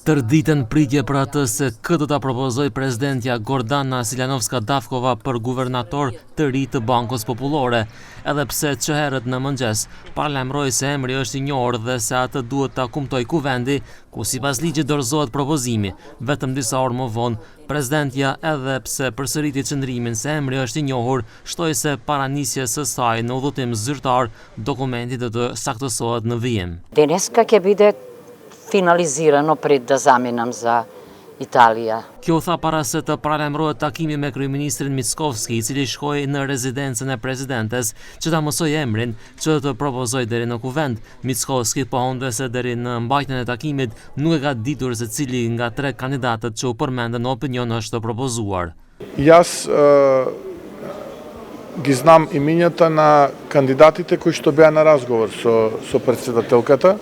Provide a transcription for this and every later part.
Tërditën pritje për atë se këtë ta propozoi presidentja Gordana Siljanovska-Davkova për guvernator të ri të Bankës Popullore, edhe pse çherët në mëngjes paralajmëroi se emri është i njohur dhe se atë duhet ta kumtoj kuvendi, ku sipas ligjit dorëzohet propozimi. Vetëm disa orë më vonë, presidentja, edhe pse përsëriti qëndrimin se emri është i njohur, shtoi se para nisjes së saj në udhëtim zyrtar, dokumenti do të saktësohet në vijim. Deneska ќе bide finalizirano pred dëzaminam za Italia. Kjo tha para se të paralajmërohet takimi me kryeministrin Mickovski, i cili shkoi në rezidencën e presidentes që ta mësoj emrin që të propozoj deri në kuvend. Mickovski pohonte se deri në mbajtjen e takimit nuk e ka ditur se cili nga 3 kandidatët që u përmendën në opinion është propozuar. Јас ги знам имињата на кандидатите кои што беа на разговор со председателката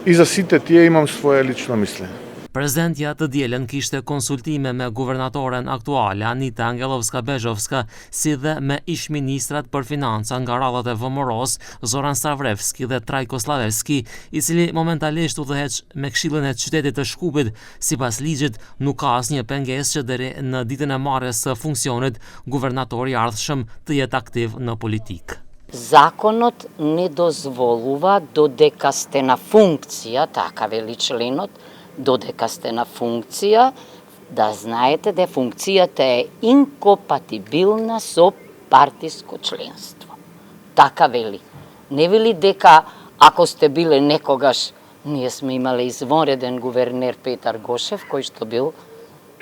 и за сите тие имам своje лично мислење. Prezidentja të dielën kishte konsultime me guvernatoren aktuale Anita Angelovska-Bezhovska, si dhe me ish-ministrat për financa nga radhat e VMRO-s, Zoran Stavrevski dhe Trajko Slavevski, i cili momentalisht udhëheq me Këshillin e Qytetit të Shkupit. Sipas ligjit, nuk ka asnjë pengesë që deri në ditën e marrjes së funksionit guvernatori i ardhshëm të jetë aktiv në politikë. Законот не дозволува додека сте на функција, така вели членот, додека сте на функција, да знаете дека функцијата е инкомпатибилна со партиско членство. Така вели. Не вели дека ако сте биле некогаш, ние сме имале извонреден гувернер Петар Гошев, кој што бил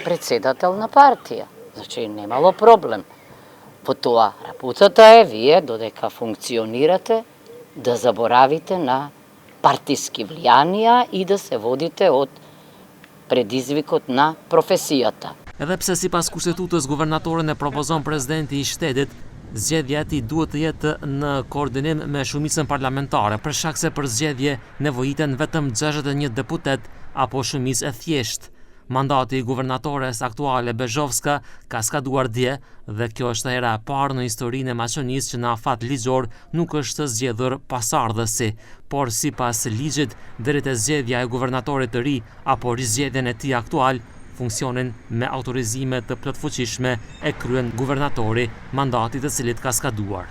председател на партија. Значи немало проблем. По тоа, работата е вие, додека функционирате, да заборавите на партиски влијанија и да се водите од предизвикот на професијата. Edhe pse sipas kushtetutës guvernatorën e propozon presidenti i shtetit, zgjedhja e tij duhet të jetë në koordinim me shumicën parlamentare, për shkak se për zgjedhje nevojiten vetëm 61 deputet apo shumicë e thjeshtë. Mandati i guvernatores aktuale Bezhovska ka skaduar dje dhe kjo është hera e parë në historinë e Maqedonisë që në afat ligjor nuk është zgjedhur pasardhësi, por sipas ligjit deri te zgjedhja e guvernatorit të ri apo rizgjedhjen e tij aktual, funksionin me autorizime të plotfuqishme e kryen guvernatori, mandati të cilit ka skaduar.